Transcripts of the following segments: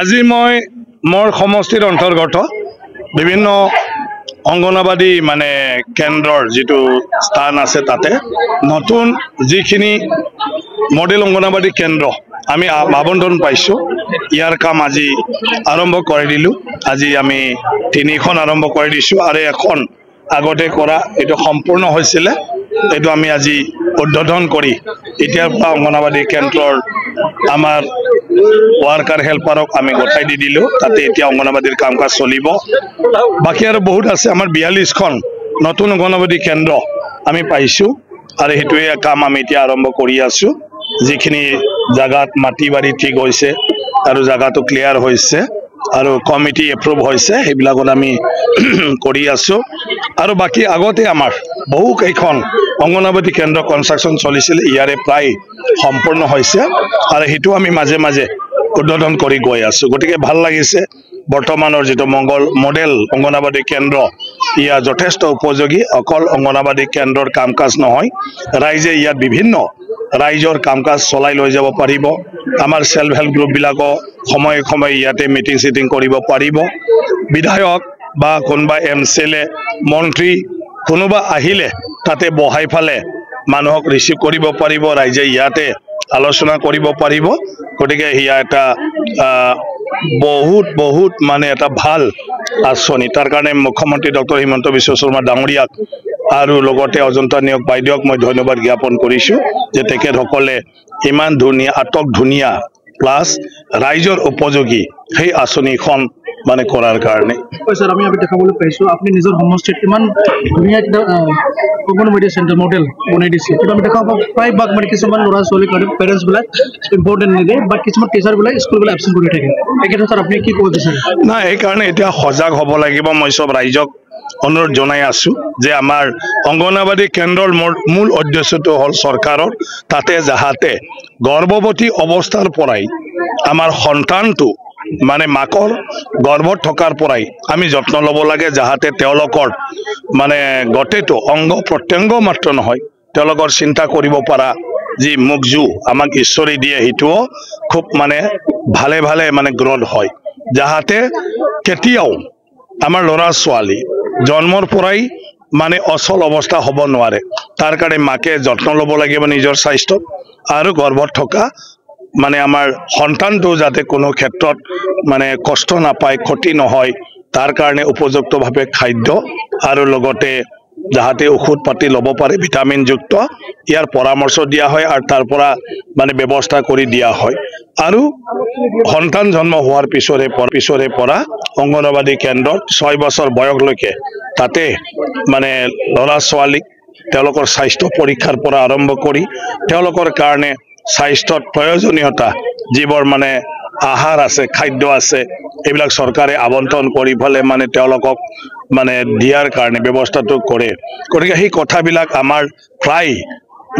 আজি মই মোৰ সমষ্টিৰ অন্তৰ্গত বিভিন্ন অংগনবাদী মানে কেন্দ্ৰৰ যেটো স্থান আছে তাতে নতুন যিখিনি মডেল অংগনবাদী কেন্দ্ৰ আমি আবণ্টন পাইছো ইয়াৰ কাম আজি আৰম্ভ কৰি দিলো আজি আমি 3খন আৰম্ভ কৰি দিছো আৰু এখন আগতে কৰা এটো সম্পূৰ্ণ হৈছিল এটো আমি আজি উদ্বোধন কৰি এতিয়াৰ পৰা অংগনবাদী কেন্দ্ৰৰ আমাৰ ওয়াৰ্কাৰ হেল্পাৰক আমি গঠাই দি দিলো তাতে এতিয়া অংগনবাদীৰ কাম কাজ চলিব বাকি আৰু বহুত আছে আমাৰ 42খন নতুন অংগনবাদী কেন্দ্ৰ আমি পাইছো আৰু হেতুৱে কাম আমি এতিয়া আৰম্ভ কৰি আছো যিখিনি জাগাত মাটি বাৰী ঠিক হৈছে আৰু জাগাটো ক্লিয়াৰ হৈছে আৰু কমিটি এপ্ৰুভ হৈছে হেবিলাকত আমি কৰি আছো আৰু বাকি আগতে আমাৰ বহু কেইখন অংগনবাদী কেন্দ্ৰ কনস্ট্ৰাকশন চলিছিল ইয়াৰে প্ৰায় সম্পূৰ্ণ হৈছে আৰু হেতু আমি মাজে মাজে উদ্বোধন কৰি গৈ আছো গতিকে ভাল লাগিছে বৰ্তমানৰ যেটো মডেল অংগনবাদী কেন্দ্ৰ ইয়া যথেষ্ট উপযোগী অকল অংগনবাদী কেন্দ্ৰৰ কাম কাজ নহয় ৰাইজে ইয়াত বিভিন্ন ৰাইজৰ কাম কাজ চলাই লৈ যাব পাৰিব আমাৰ সেলফ হেল্প গ্ৰুপ বিলাকো সময় সময় ইয়াতে মিটিং সিটিং কৰিব পাৰিব বিধায়ক বা কোনবা এমসিএলএ মন্ত্ৰী কোনোবা আহিলে তাতে বহাই ফালে মানুহক ৰিসিভ কৰিব পাৰিব ৰাইজে ইয়াতে আলোচনা কৰিব পাৰিব গতিকে হিয়া এটা বহুত মানে এটা ভাল আঁচনি তাৰ কাৰণে মুখ্যমন্ত্ৰী ডক্টৰ হিমন্ত বিশ্ব শৰ্মা ডাঙৰীয়াক আৰু লগতে অজন্তা নিয়োগ বাইদেউক মই ধন্যবাদ জ্ঞাপন কৰিছো যে তেখেতসকলে ইমান ধুনীয়া আটক ধুনীয়া প্লাস ৰাইজৰ উপযোগী সেই আঁচনিখন মানে কৰাৰ কাৰণে স্যাৰ আমি দেখাবলৈ পাইছো আপনি নিজৰ সমষ্টিত ইমান ধুনীয়া একটা অংগনবাদী সেন্টাৰ মডেল বনাই দিছে কিন্তু আমি দেখা পাওঁ প্ৰায় ভাগ মানে কিছুমান ল'ৰা ছোৱালী পেৰেন্টছ বিলাক ইম্পৰ্টেন্ট নিদিয়ে বা কিছুমান টিচাৰ বিলাক স্কুল বিলাক এবসেন্ট কৰি থাকে একেটা স্যাৰ আপনি কি কৈ দিছে না এই কাৰণে এতিয়া সজাগ হ'ব লাগিব মই সব ৰাইজক অনুৰোধ জনাই আছো যে আমাৰ অংগনবাদী কেন্দ্ৰৰ মূল উদ্দেশ্যটো হল চৰকাৰৰ তাতে যাহাতে গৰ্ভৱতী অৱস্থাৰ পৰাই আমাৰ সন্তানটো মানে মাকৰ গৰ্ভত থকাৰ পৰাই আমি যত্ন ল'ব লাগে যাহাতে তেওঁলোকৰ মানে গটেটো অংগ প্ৰত্যংগ মাত্ৰ নহয় তেওঁলোকৰ চিন্তা কৰিব পৰা যি মুগজু আমাক ঈশ্বৰে দিয়ে হিটোও খুব মানে ভালে ভালে মানে গ্ৰথ হয় যাহাতে কেতিয়াও আমাৰ ল'ৰা ছোৱালী জন্মৰ পৰাই মানে অচল অৱস্থা হ'ব নোৱাৰে তাৰ কাৰণে মাকে যত্ন ল'ব লাগিব নিজৰ স্বাস্থ্য আৰু গৰ্ভত থকা মানে আমাৰ সন্তানটো যাতে কোনো ক্ষেত্ৰত মানে কষ্ট নাপায় ক্ষতি নহয় তাৰ কাৰণে উপযুক্তভাৱে খাদ্য আৰু লগতে যাহাতে ঔষধ পাতি ল'ব পাৰে ভিটামিন যুক্ত ইয়াৰ পৰামৰ্শ দিয়া হয় আৰু তাৰ পৰা মানে ব্যৱস্থা কৰি দিয়া হয় আৰু সন্তান জন্ম হোৱাৰ পিছৰে পৰা অংগনবাদী কেন্দ্ৰত 6 বছৰ বয়সলৈকে তাতে মানে ল'ৰা ছোৱালীক তেওঁলোকৰ স্বাস্থ্য পৰীক্ষাৰ পৰা আৰম্ভ কৰি তেওঁলোকৰ কাৰণে স্বাস্থ্যৰ প্ৰয়োজনীয়তা যিবোৰ মানে আহাৰ আছে খাদ্য আছে এইবিলাক চৰকাৰে আবণ্টন কৰি ফলে মানে তেওঁলোকক মানে দিয়াৰ কাৰণে ব্যৱস্থাটো কৰে গতিকে সেই কথাবিলাক আমাৰ প্ৰায়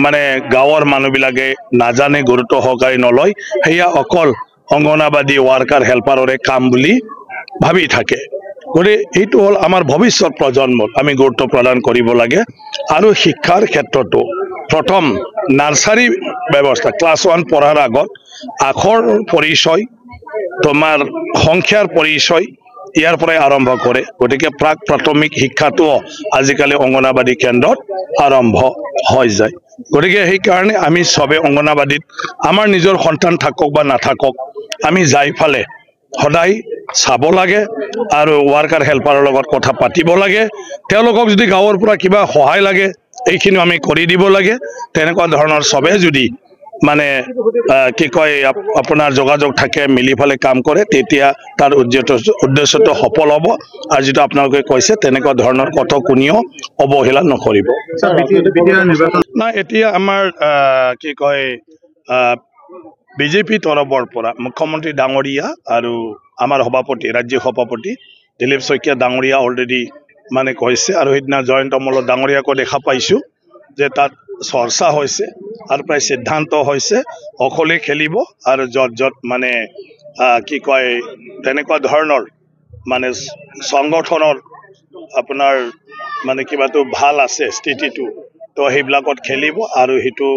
মানে গাঁৱৰ মানুহবিলাকে নাজানে গুৰুত্ব সহকাৰে নলয় হেয়া অকল অংগনবাদী ওয়াৰ্কাৰ হেল্পাৰৰে কাম বুলি ভাবি থাকে গতিকে এইটো হল আমাৰ ভৱিষ্যত প্ৰজন্মক আমি গুৰুত্ব প্ৰদান কৰিব লাগে আৰু শিক্ষাৰ ক্ষেত্ৰতো প্ৰথম নাৰ্সাৰী ব্যৱস্থা ক্লাস 1 পঢ়াৰ আগত আখৰ পৰিচয় তোমাৰ সংখ্যাৰ পৰিচয় ইয়াৰ পৰাই আৰম্ভ কৰে গতিকে প্ৰাক প্ৰাথমিক শিক্ষাটো আজিকালি অংগনবাদী কেন্দ্ৰত আৰম্ভ হৈ যায় গতিকে সেই কাৰণে আমি সবে অংগনবাদীত আমাৰ নিজৰ সন্তান থাকক বা নাথাকক আমি যাই ফালে সদায় চাব লাগে আৰু ওয়াৰ্কাৰ হেল্পাৰৰ লগত কথা পাতিব লাগে তেওঁলোকক যদি গাঁৱৰ পৰা কিবা সহায় লাগে এইখিনি আমি কৰি দিব লাগে তেনেকুৱা ধৰণৰ সবে যদি মানে কি কয় আপোনাৰ যোগাযোগ থাকে মিলি ফালে কাম কৰে তেতিয়া তাৰ উদ্দেশ্যটো সফল হ'ব আৰু যেটো আপোনালোকে কৈছে তেনেকুৱা ধৰণৰ কথা কোনিও অবহেলা নকৰিব না এতিয়া আমাৰ কি কয় বিজেপি তৰফৰ পৰা মুখ্যমন্ত্ৰী ডাঙৰীয়া আৰু আমাৰ সভাপতি ৰাজ্যিক সভাপতি দিলীপ শইকীয়া ডাঙৰীয়া অলৰেডি মানে কৈছে আৰু সেইদিনা জয়ন্ত মল্ল ডাঙৰীয়াকো দেখা পাইছো যে তাত চৰ্চা হৈছে আৰু প্ৰায় সিদ্ধান্ত হৈছে অকলে খেলিব আৰু যত মানে কি কয় তেনেকুৱা ধৰণৰ মানে সংগঠনৰ আপোনাৰ মানে কিবাটো ভাল আছে স্থিতিটো তো সেইবিলাকত খেলিব আৰু হেতু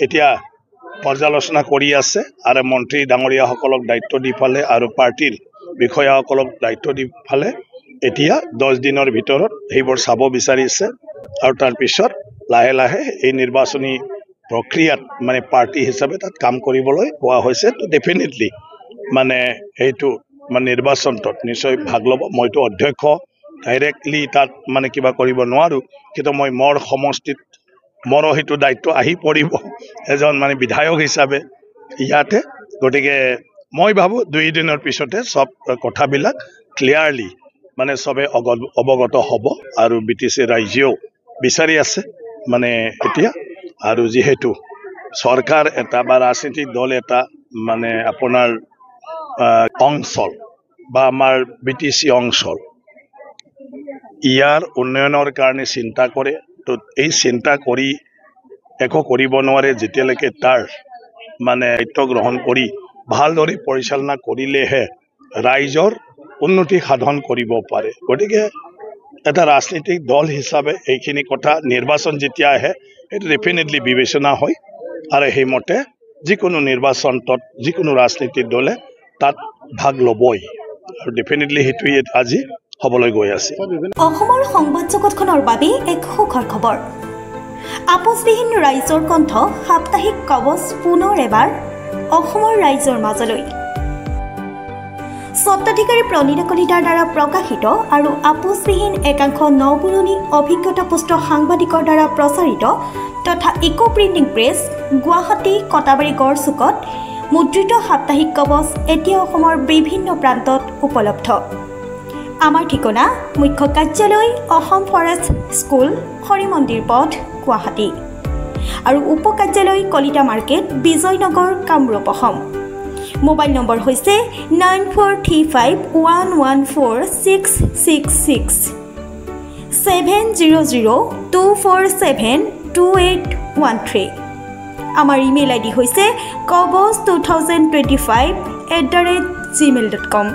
এতিয়া পৰ্যালোচনা কৰি আছে আৰু মন্ত্ৰী ডাঙৰীয়াসকলক দায়িত্ব দি ফালে আৰু পাৰ্টিৰ বিষয়াসকলক দায়িত্ব দি ফালে এতিয়া 10 দিনৰ ভিতৰত সেইবোৰ চাব বিচাৰিছে আৰু তাৰ পিছত লাহে লাহে এই নিৰ্বাচনী প্ৰক্ৰিয়াত মানে পাৰ্টি হিচাপে তাত কাম কৰিবলৈ কোৱা হৈছে তো ডেফিনেটলি মানে এইটো মানে নিৰ্বাচনটোত নিশ্চয় ভাগ ল'ব মইতো অধ্যক্ষ ডাইৰেক্টলি তাত মানে কিবা কৰিব নোৱাৰো কিন্তু মই মোৰ সমষ্টিত মোৰ সেইটো দায়িত্ব আহি পৰিব এজন মানে বিধায়ক হিচাপে ইয়াতে গতিকে মই ভাবো 2 দিনৰ পিছতে সব কথাবিলাক ক্লিয়াৰলি মানে সবে অৱগত হ'ব আৰু বিটিসি ৰাজ্যও বিচাৰি আছে মানে এতিয়া আৰু যেহেতু সরকার এটা বা রাজনৈতিক দল এটা মানে আপনার অঞ্চল বা আমার বিটিসি অঞ্চল ইয়ার উন্নয়নের কারণে চিন্তা করে তো এই চিন্তা কৰি একো কৰিব নোৱাৰে যেতিয়ালৈকে তাৰ মানে দায়িত্ব গ্ৰহণ কৰি ভালদৰে পৰিচালনা কৰিলেহে ৰাইজৰ উন্নতি সাধন কৰিব পাৰে গতিকে এটা ৰাজনৈতিক দল হিচাপে এইখিনি কথা নিৰ্বাচন যেতিয়া আহে এটা ডেফিনেটলি বিবেচনা হয় আৰু সেইমতে যিকোনো নিৰ্বাচনত যিকোনো ৰাজনৈতিক দলে তাত ভাগ ল'বই আৰু ডেফিনেটলি হেতুই আজি হ'বলৈ গৈ আছে অসমৰ সংবাদ জগতখনৰ বাবে এক সুখৰ খবৰ আপোচবিহীন ৰাইজৰ কণ্ঠ সাপ্তাহিক কবচ পুনৰ এবাৰ অসমৰ ৰাইজৰ মাজলৈ স্বত্বাধিকাৰী প্ৰণীতা কলিতাৰ দ্বাৰা প্ৰকাশিত আৰু আপোচবিহীন একাংশ নপুৰণি অভিজ্ঞতাপুষ্ট সাংবাদিকৰ দ্বাৰা প্ৰচাৰিত তথা eco printing press Guwahati Katabari গড়চুকত মুদ্ৰিত সাপ্তাহিক কবচ এতিয়া অসমৰ বিভিন্ন প্ৰান্তত উপলব্ধ আমাৰ ঠিকনা মুখ্য কাৰ্যালয় অসম ফৰেষ্ট স্কুল হৰি মন্দিৰ পথ গুৱাহাটী আৰু উপ কাৰ্যালয় Kalita market Bijoynagar Kamrup Assam mobile number হৈছে 9435114666 70024728813 আমাৰ ইমেইল আইডি হৈছে kobos2025@gmail.com